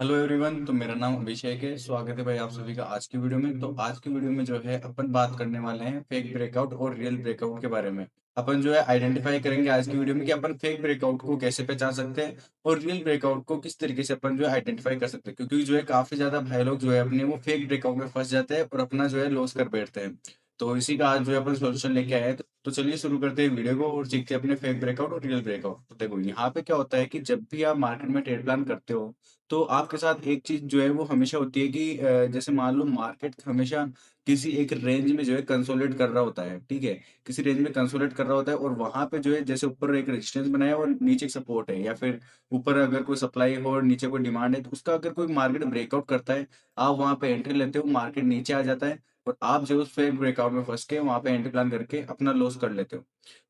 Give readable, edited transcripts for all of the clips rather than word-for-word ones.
Hello everyone. तो मेरा नाम अभिषेक है। स्वागत है भाई आप सभी का आज की वीडियो में। तो आज की वीडियो में जो है अपन बात करने वाले हैं फेक ब्रेकआउट और रियल ब्रेकआउट के बारे में। अपन जो है आइडेंटिफाई करेंगे आज की वीडियो में कि अपन फेक ब्रेकआउट को कैसे पहचान सकते हैं और रियल ब्रेकआउट को किस तरीके से अपन जो है आइडेंटिफाई कर सकते हैं, क्योंकि जो है काफी ज्यादा भाई लोग जो है अपने वो फेक ब्रेकआउट में फंस जाते हैं और अपना जो है लॉस कर बैठते हैं। तो इसी का आज जो है अपन सोल्यूशन लेके आए हैं। तो चलिए शुरू करते हैं वीडियो को और सीखते हैं अपने फेक ब्रेकआउट और रियल ब्रेकआउट। तो देखो यहाँ पे क्या होता है कि जब भी आप मार्केट में ट्रेड प्लान करते हो तो आपके साथ एक चीज़ जो है वो हमेशा होती है कि जैसे मान लो मार्केट हमेशा किसी एक रेंज में जो है कंसोलिडेट कर रहा होता है, ठीक है? किसी रेंज में कंसोलिडेट कर रहा होता है और वहाँ पे जो है जैसे ऊपर एक रेजिस्टेंस बनाया और नीचे एक सपोर्ट है, या फिर ऊपर अगर कोई सप्लाई हो और नीचे कोई डिमांड है, तो उसका अगर कोई मार्केट ब्रेकआउट करता है, आप वहाँ पे एंट्री लेते हो, मार्केट नीचे आ जाता है और आप जो है उस फेक ब्रेकआउट में फँस के वहाँ पे एंट्री प्लान करके अपना लॉस कर लेते हो।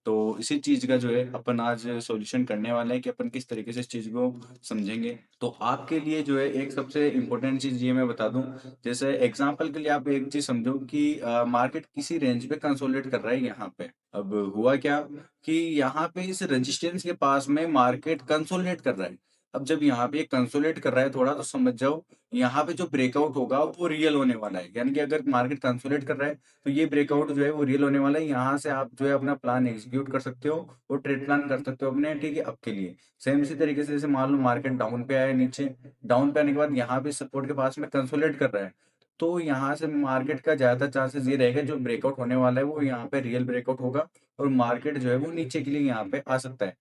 तो इसी चीज़ का जो है अपन आज सॉल्यूशन करने वाले हैं कि अपन किस तरीके से इस चीज़ को समझेंगे। तो आपके लिए जो है एक सबसे इम्पोर्टेंट चीज़ ये मैं बता दूँ, जैसे एग्ज़ाम्पल के लिए आप एक चीज़ समझो कि मार्केट किसी रेंज पे कंसोलिडेट कर रहा है यहाँ पे। अब हुआ क्या कि यहाँ पे इस रेजिस्टेंस के पास में मार्केट कंसोलिडेट कर रहा है। अब जब यहाँ पे ये कंसोलिडेट कर रहा है थोड़ा, तो समझ जाओ यहाँ पे जो ब्रेकआउट होगा वो रियल होने वाला है। यानी कि अगर मार्केट कंसोलिडेट कर रहा है तो ये ब्रेकआउट जो है वो रियल होने वाला है। यहाँ से आप जो है अपना प्लान एग्जीक्यूट कर सकते हो और ट्रेड प्लान कर सकते हो अपने, ठीक है, अब के लिए। सेम इसी तरीके से जैसे मान लो मार्केट डाउन पे आया, नीचे डाउन पे आने के बाद यहाँ पे सपोर्ट के पास में कंसोलिडेट कर रहा है, तो यहाँ से मार्केट का ज्यादा चांसेस ये रहेगा जो ब्रेकआउट होने वाला है वो यहाँ पे रियल ब्रेकआउट होगा और मार्केट जो है वो नीचे के लिए यहाँ पे आ सकता है।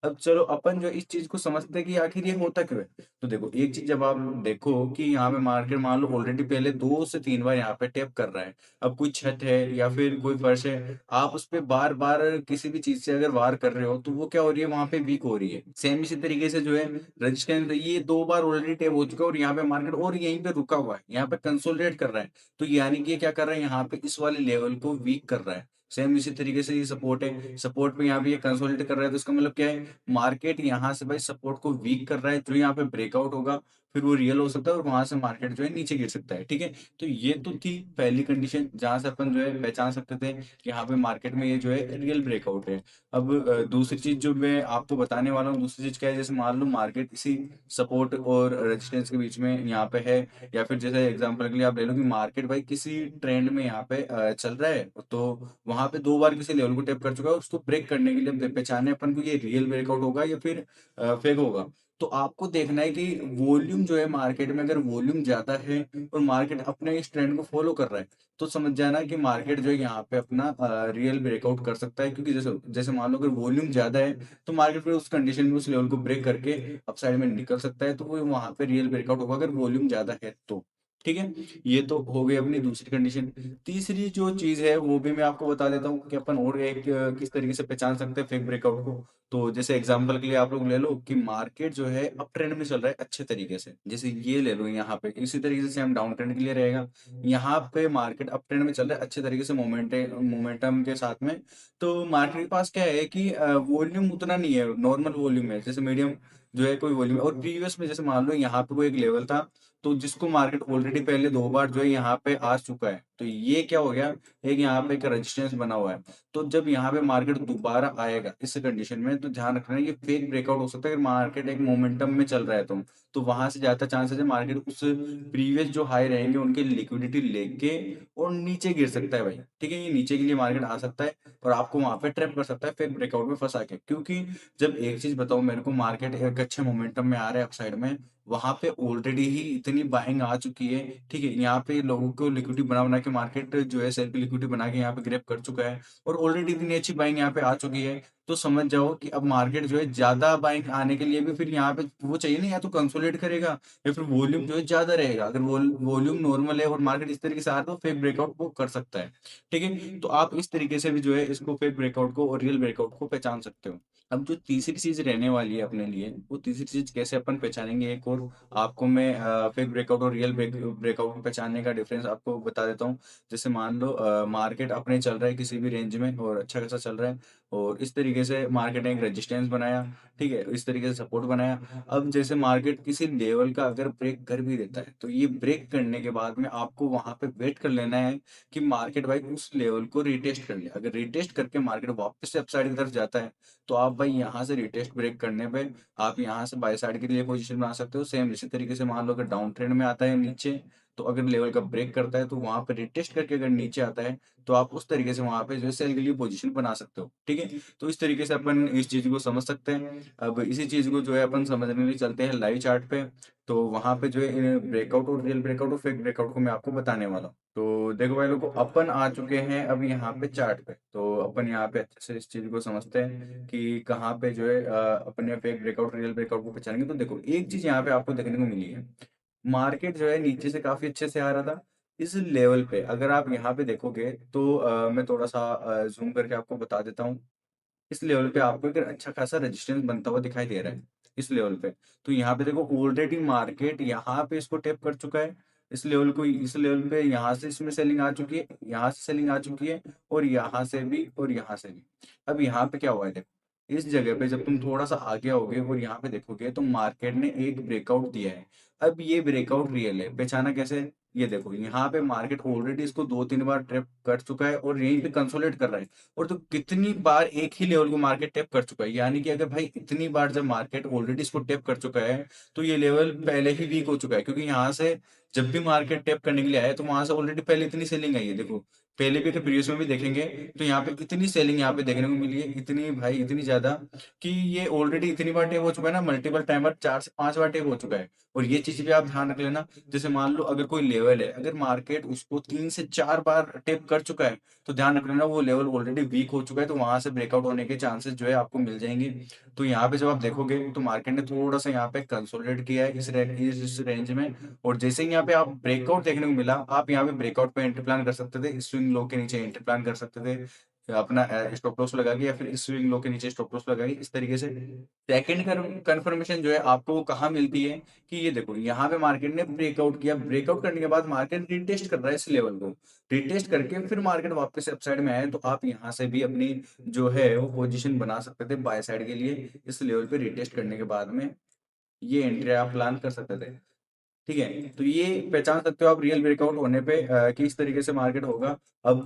अब चलो अपन जो इस चीज को समझते हैं कि आखिर ये होता क्यों है। तो देखो एक चीज, जब आप देखो कि यहाँ पे मार्केट मान लो ऑलरेडी पहले 2 से 3 बार यहाँ पे टैप कर रहा है, अब कोई छत है या फिर कोई फर्श है, आप उस पे बार बार किसी भी चीज से अगर वार कर रहे हो तो वो क्या हो रही है, वहां पे वीक हो रही है। सेम इसी तरीके से जो है रेजिस्टेंस ये 2 बार ऑलरेडी टैप हो चुका है और यहाँ पे मार्केट और यहीं पे रुका हुआ है, यहाँ पे कंसोलिडेट कर रहा है। तो यानी कि ये क्या कर रहा है, यहाँ पे इस वाले लेवल को वीक कर रहा है। सेम इसी तरीके से ये सपोर्ट है, सपोर्ट पे यहाँ पे ये कंसोलिडेट कर रहा है, तो इसका मतलब क्या है, मार्केट यहाँ से भाई सपोर्ट को वीक कर रहा है, जो यहाँ पे ब्रेकआउट होगा फिर वो रियल हो सकता है और वहां से मार्केट जो है नीचे गिर सकता है, ठीक है। तो ये तो थी पहली कंडीशन जहां से अपन जो है पहचान सकते थे कि यहाँ पे मार्केट में ये जो है रियल ब्रेकआउट है। अब दूसरी चीज जो मैं आपको बताने वाला हूँ, दूसरी चीज क्या है, जैसे मान लो मार्केट इसी सपोर्ट और रेजिस्टेंस के बीच में यहाँ पे है, या फिर जैसे एग्जांपल के लिए आप ले लो कि मार्केट भाई किसी ट्रेंड में यहाँ पे चल रहा है, तो वहां पे 2 बार किसी लेवल को टैप कर चुका है, उसको ब्रेक करने के लिए हम पहचाने अपन को ये रियल ब्रेकआउट होगा या फिर फेक होगा। तो आपको देखना है कि वॉल्यूम जो है मार्केट में, अगर वॉल्यूम ज्यादा है और मार्केट अपने इस ट्रेंड को फॉलो कर रहा है, तो समझ जाना कि मार्केट जो है यहाँ पे अपना रियल ब्रेकआउट कर सकता है। क्योंकि जैसे जैसे मान लो अगर वॉल्यूम ज्यादा है तो मार्केट फिर उस कंडीशन में उस लेवल को ब्रेक करके अप साइड में निकल सकता है, तो वो वहां पे रियल ब्रेकआउट होगा अगर वॉल्यूम ज्यादा है तो। ठीक है, ये तो हो गई अपनी दूसरी कंडीशन। तीसरी जो चीज है वो भी मैं आपको बता देता हूँ कि अपन और एक किस तरीके से पहचान सकते हैं फेक ब्रेकआउट को। तो जैसे एग्जांपल के लिए आप लोग ले लो कि मार्केट जो है अप ट्रेंड में चल रहा है अच्छे तरीके से, जैसे ये ले लो यहाँ पे, इसी तरीके से हम डाउन ट्रेंड के लिए रहेगा। यहाँ पे मार्केट अप ट्रेंड में चल रहा है अच्छे तरीके से, मोमेंटम के साथ में। तो मार्केट के पास क्या है कि वॉल्यूम उतना नहीं है, नॉर्मल वॉल्यूम है, जैसे मीडियम जो है कोई वॉल्यूम है। और प्रीवियस में जैसे मान लो यहाँ पे कोई एक लेवल था, तो जिसको मार्केट ऑलरेडी पहले 2 बार जो है यहाँ पे आ चुका है, तो ये क्या हो गया, एक यहाँ पे एक रेजिस्टेंस बना हुआ है। तो जब यहाँ पे मार्केट दोबारा आएगा इस कंडीशन में, तो ध्यान रखना है ये फेक ब्रेकआउट हो सकता है। अगर मार्केट एक मोमेंटम में चल रहा है तो वहां से ज्यादा चांसेस है मार्केट उस प्रीवियस जो हाई रहेंगे उनके लिक्विडिटी लेके और नीचे गिर सकता है भाई, ठीक है। ये नीचे के लिए मार्केट आ सकता है और आपको वहां पे ट्रैप कर सकता है फेक ब्रेकआउट में फंसा के। क्योंकि जब एक चीज बताओ मेरे को, मार्केट एक अच्छे मोमेंटम में आ रहा है अपसाइड में, वहां पे ऑलरेडी ही इतनी बाइंग आ चुकी है, ठीक है। यहाँ पे लोगों को लिक्विडिटी बना बना के मार्केट जो है सेल्फ लिक्विडिटी बना के यहाँ पे ग्रैब कर चुका है और ऑलरेडी इतनी अच्छी बाइंग यहाँ पे आ चुकी है। तो समझ जाओ कि अब मार्केट जो है ज्यादा बाइंग आने के लिए भी फिर यहाँ पे वो चाहिए ना, या तो कंसोलिडेट करेगा या फिर वॉल्यूम जो है ज्यादा रहेगा। अगर वॉल्यूम नॉर्मल है और मार्केट इस तरीके से आ रहा है तो फेक ब्रेकआउट वो कर सकता है, ठीक है। तो आप इस तरीके से भी जो है इसको फेक ब्रेकआउट को और रियल ब्रेकआउट को पहचान सकते हो। अब जो तीसरी चीज रहने वाली है अपने लिए, वो तीसरी चीज कैसे अपन पहचानेंगे, एक और आपको मैं फेक ब्रेकआउट और रियल ब्रेकआउट को पहचानने का डिफरेंस आपको बता देता हूँ। जैसे मान लो मार्केट अपने चल रहा है किसी भी रेंज में और अच्छा खासा चल रहा है, और इस तरीके तरीके से मार्केट ने एक रेजिस्टेंस बनाया, ठीक है? इस तरीके से सपोर्ट बनाया। अब जैसे मार्केट किसी लेवल का अगर ब्रेक कर भी देता है, तो ये ब्रेक करने के बाद में आपको वहाँ पे वेट कर लेना है कि मार्केट भाई उस लेवल को रीटेस्ट कर ले। अगर रीटेस्ट करके मार्केट वापस से अपसाइड की तरफ जाता है, तो आप भाई यहाँ से रीटेस्ट ब्रेक करने पे आप यहाँ से बाय साइड के लिए पोजीशन बना सकते हो। सेम इसी तरीके से मान लो अगर डाउन ट्रेंड में आता है नीचे, तो अगर लेवल का ब्रेक करता है तो वहाँ पे रीटेस्ट करके अगर नीचे आता है, तो आप उस तरीके से वहाँ पे जो है सेल के लिए पोजीशन बना सकते हो, ठीक है? तो इस तरीके से अपन इस चीज़ को समझ सकते हैं। अब इसी चीज़ को जो है अपन समझने के लिए चलते हैं लाइव चार्ट पे। तो वहाँ पे जो है ब्रेकआउट और रियल ब्रेकआउट और फेक ब्रेकआउट को मैं आपको बताने वाला हूँ। तो देखो भाई लोगों, अपन आ चुके हैं अब यहाँ पे चार्ट पे। तो अपन यहाँ पे अच्छे से इस चीज़ को समझते हैं कि कहाँ पे जो है अपने फेक ब्रेकआउट रियल ब्रेकआउट को पहचानेंगे। तो देखो एक चीज़ यहाँ पे आपको देखने को मिली है, मार्केट जो है नीचे से काफ़ी अच्छे से आ रहा था। इस लेवल पे अगर आप यहाँ पे देखोगे तो मैं थोड़ा-सा ज़ूम करके आपको बता देता हूँ। इस लेवल पे आपको एक अच्छा खासा रेजिस्टेंस बनता हुआ दिखाई दे रहा है, इस लेवल पे। तो यहाँ पे देखो ऑलरेडी मार्केट यहाँ पे इसको टैप कर चुका है, इस लेवल पे यहाँ से इसमें सेलिंग आ चुकी है, यहाँ से सेलिंग आ चुकी है और यहाँ से भी और यहाँ से भी। अब यहाँ पे क्या हुआ है देखो, इस जगह पे जब तुम थोड़ा-सा आगे आओगे और यहाँ पे देखोगे तो मार्केट ने एक ब्रेकआउट दिया है। अब ये ब्रेकआउट रियल है, पहचाना कैसे? ये देखो यहाँ पे मार्केट ऑलरेडी इसको 2-3 बार ट्रैप कर चुका है और यहीं पे कंसोलिडेट कर रहा है। और तो कितनी बार एक ही लेवल को मार्केट टैप कर चुका है, यानी कि अगर भाई इतनी बार जब मार्केट ऑलरेडी इसको टैप कर चुका है, तो ये लेवल पहले ही वीक हो चुका है, क्योंकि यहाँ से जब भी मार्केट टैप करने के लिए आया है, तो वहां से ऑलरेडी पहले इतनी सेलिंग आई है। देखो पहले भी अगर प्रीवियस में भी देखेंगे तो यहाँ पे इतनी सेलिंग यहाँ पे देखने को मिली है, इतनी भाई इतनी ज्यादा कि ये ऑलरेडी इतनी बार टेप हो चुका है ना, मल्टीपल टाइमर 4 से 5 बार टेप हो चुका है। और ये चीज भी आप ध्यान रख लेना, जैसे मान लो अगर कोई लेवल है, अगर मार्केट उसको 3 से 4 बार टेप कर चुका है, तो ध्यान रख लेना वो लेवल ऑलरेडी वीक हो चुका है, तो वहां से ब्रेकआउट होने के चांसेस जो है आपको मिल जाएंगे। तो यहाँ पे जब आप देखोगे तो मार्केट ने थोड़ा सा यहाँ पे कंसोलिडेट किया है इस रेंज में। और जैसे ही यहाँ पे आप ब्रेकआउट देखने को मिला, आप यहाँ पे ब्रेकआउट पे एंट्री प्लान कर सकते थे, स्विंग लो के नीचे एंट्री प्लान कर सकते थे अपना स्टॉप लॉस लगा के, या फिर स्विंग लो के नीचे स्टॉप लॉस लगा के, इस तरीके से। सेकंड कंफर्मेशन जो है आपको कहाँ मिलती है कि ये देखो यहाँ पे मार्केट ने ब्रेकआउट किया, ब्रेकआउट करने के बाद मार्केट रिटेस्ट कर रहा है इस लेवल को, रिटेस्ट करके फिर मार्केट वापस से अपसाइड में आया, तो आप यहाँ से भी अपनी जो है वो पोजीशन बना सकते थे बाय साइड के लिए, इस लेवल पे रिटेस्ट करने के बाद में ये एंट्री आप प्लान कर सकते थे, ठीक है? तो ये पहचान सकते हो आप रियल ब्रेकआउट होने पे कि इस तरीके से मार्केट होगा। अब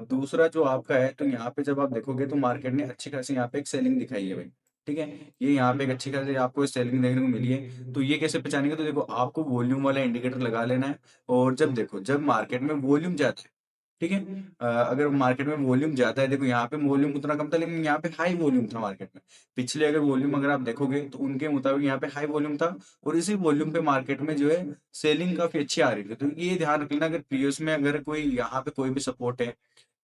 दूसरा जो आपका है, तो यहाँ पे जब आप देखोगे तो मार्केट ने अच्छी खासी यहाँ पे एक सेलिंग दिखाई है भाई, ठीक है? ये यहाँ पे एक अच्छी खासी आपको सेलिंग देखने को मिली है। तो ये कैसे पहचानेंगे? तो देखो आपको वॉल्यूम वाला इंडिकेटर लगा लेना है, और जब देखो जब मार्केट में वॉल्यूम जाता है, ठीक है? अगर मार्केट में वॉल्यूम ज़्यादा है, देखो यहाँ पे वॉल्यूम उतना कम था, लेकिन यहाँ पे हाई वॉल्यूम था मार्केट में। पिछले अगर वॉल्यूम अगर आप देखोगे तो उनके मुताबिक यहाँ पे हाई वॉल्यूम था, और इसी वॉल्यूम पे मार्केट में जो है सेलिंग काफ़ी अच्छी आ रही थी। तो ये ध्यान रख लेना, अगर प्रीवियस में अगर कोई यहाँ पे कोई भी सपोर्ट है,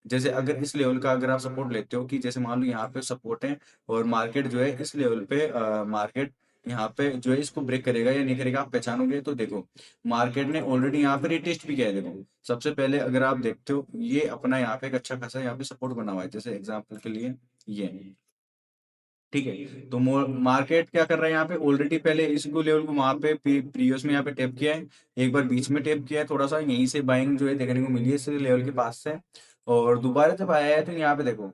जैसे अगर इस लेवल का अगर आप सपोर्ट लेते हो कि जैसे मान लो यहाँ पे सपोर्ट है और मार्केट जो है इस लेवल पे मार्केट यहाँ पे जो है इसको ब्रेक करेगा या नहीं करेगा, आप पहचानोगे। तो देखो मार्केट ने ऑलरेडी यहाँ पे रिटेस्ट भी किया है। देखो सबसे पहले अगर आप देखते हो, ये अपना यहाँ पे एक अच्छा खासा यहाँ पे सपोर्ट बना हुआ है, जैसे एग्जाम्पल के लिए ये, ठीक है? तो मार्केट क्या कर रहा है यहाँ पे, ऑलरेडी पहले इसको लेवल को वहां पे प्रीवियस में यहाँ पे टेप किया है, एक बार बीच में टेप किया है, थोड़ा सा यहीं से बाइंग जो है देखने को मिली है इस लेवल के पास से। और दोबारा जब आया है तो यहाँ पे देखो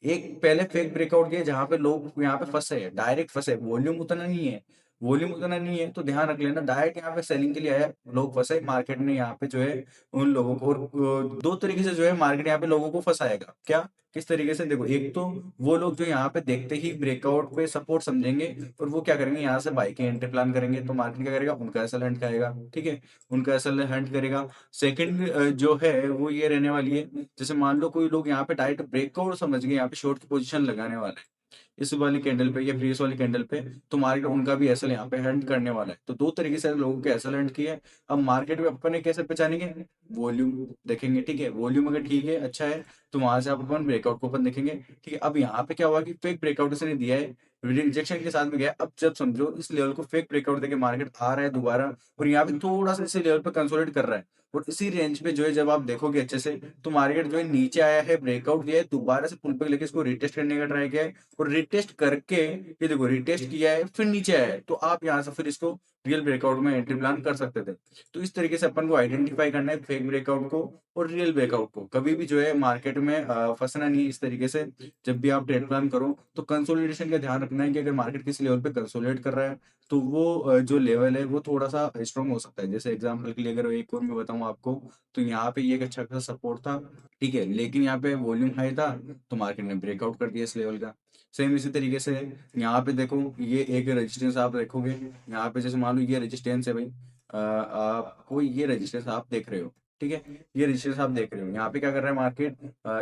एक पहले फेक ब्रेकआउट दिया जहाँ पे लोग यहाँ पे फंसे हैं, डायरेक्ट फंसे, वॉल्यूम उतना नहीं है, वॉल्यूम उतना नहीं है, तो ध्यान रख लेना डायरेक्ट यहाँ पे सेलिंग के लिए आया, लोग फंसे, मार्केट ने यहाँ पे जो है उन लोगों को, और दो तरीके से जो है मार्केट यहाँ पे लोगों को फंसाएगा। क्या, किस तरीके से? देखो एक तो वो लोग जो यहाँ पे देखते ही ब्रेकआउट पे सपोर्ट समझेंगे और वो क्या करेंगे, यहाँ से बाई की एंट्री प्लान करेंगे, तो मार्केट क्या करेगा, उनका एसएल हंट खाएगा, ठीक है? उनका एसएल हंट करेगा। सेकंड जो है वो ये रहने वाली है, जैसे मान लो कोई लोग यहाँ पे डायरेक्ट ब्रेकआउट समझ गए, यहाँ पे शॉर्ट की पोजीशन लगाने वाला है इस वाली कैंडल पे या प्रीवियस वाली कैंडल पे, तो मार्केट उनका भी एसएल यहाँ पे हंट करने वाला है। तो दो तरीके से लोगों के एसएल हंट किए। अब मार्केट में अपन ने कैसे पहचानेंगे, वॉल्यूम देखेंगे, ठीक है? वॉल्यूम अगर ठीक है, अच्छा है, तो वहां से आप अपन ब्रेकआउट को अपन देखेंगे, ठीक है? अब यहाँ पे क्या हुआ कि फेक ब्रेकआउट इसने दिया है, रिजेक्शन के साथ में गया। अब जब समझो इस लेवल को फेक ब्रेकआउट देके मार्केट आ रहा है दोबारा, और यहाँ पे थोड़ा सा इसी लेवल पे कंसोलिडेट कर रहा है, और इसी रेंज पे जो है जब आप देखोगे अच्छे से, तो मार्केट जो है नीचे आया है, ब्रेकआउट दिया है, दोबारा से पुल बैक लेके इसको रिटेस्ट करने का ट्राई किया है, और रिटेस्ट करके ये देखो रिटेस्ट किया है फिर नीचे आया है, तो आप यहाँ से फिर इसको रियल ब्रेकआउट में एंट्री प्लान कर सकते थे। तो इस तरीके से अपन को आइडेंटिफाई करना है फेक ब्रेकआउट को और रियल ब्रेकआउट को। कभी भी जो है मार्केट में फँसना नहीं है इस तरीके से। जब भी आप ट्रेड प्लान करो तो कंसोलिडेशन का ध्यान रखना है कि अगर मार्केट किसी लेवल पे कंसोलिडेट कर रहा है तो वो जो लेवल है वो थोड़ा-सा स्ट्रॉन्ग हो सकता है। जैसे एग्ज़ाम्पल के लिए अगर एक और मैं बताऊँ आपको, तो यहाँ पे ये एक अच्छा खासा सपोर्ट था, ठीक है? लेकिन यहाँ पे वॉल्यूम हाई था, तो मार्केट ने ब्रेकआउट कर दिया इस लेवल का। सेम इसी तरीके से यहाँ पे देखो, ये एक रेजिस्टेंस आप देखोगे, यहाँ पे जैसे मान लो ये रेजिस्टेंस है भाई, आपको ये रेजिस्टेंस आप देख रहे हो, ठीक है? ये रेजिस्टेंस आप देख रहे हो, यहाँ पे क्या कर रहा है मार्केट,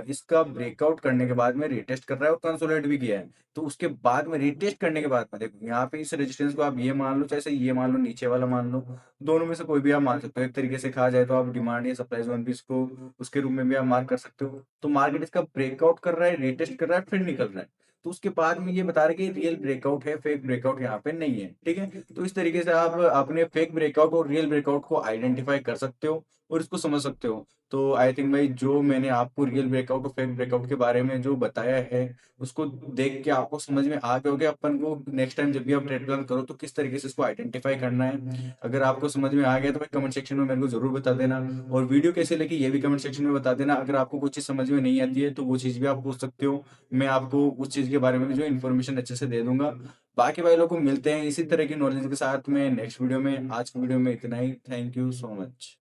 इसका ब्रेकआउट करने के बाद में रीटेस्ट कर रहा है और कंसोलिडेट भी किया है। तो उसके बाद में रीटेस्ट करने के बाद में देखो, यहाँ पे इस रेजिस्टेंस को आप ये मान लो, चाहे ये मान लो, नीचे वाला मान लो, दोनों में से कोई भी आप मान सकते हो। एक तरीके से कहा जाए तो आप डिमांड या सप्लाई जोन भी इसको उसके रूप में भी आप मार्क कर सकते हो। तो मार्केट इसका ब्रेकआउट कर रहा है, रीटेस्ट कर रहा है, फिर निकल रहा है। तो उसके बाद में ये बता रहा है कि रियल ब्रेकआउट है, फेक ब्रेकआउट यहाँ पे नहीं है, ठीक है? तो इस तरीके से आप अपने फेक ब्रेकआउट और रियल ब्रेकआउट को आइडेंटिफाई कर सकते हो और इसको समझ सकते हो। तो आई थिंक भाई, जो मैंने आपको रियल ब्रेकआउट और फेक ब्रेकआउट के बारे में जो बताया है, उसको देख के आपको समझ में आ गया होगा अपन को नेक्स्ट टाइम जब भी आप ट्रेड प्लान करो तो किस तरीके से इसको आइडेंटिफाई करना है। अगर आपको समझ में आ गया तो भाई कमेंट सेक्शन में मेरे को ज़रूर बता देना, और वीडियो कैसी लगी ये भी कमेंट सेक्शन में बता देना। अगर आपको कुछ चीज़ समझ में नहीं आती है तो वो चीज़ भी आप पूछ सकते हो। मैं आपको उस चीज़ के बारे में भी जो इन्फॉर्मेशन अच्छे से दे दूँगा। बाकी भाई लोगों को मिलते हैं इसी तरह की नॉलेज के साथ में नेक्स्ट वीडियो में। आज की वीडियो में इतना ही। Thank you so much.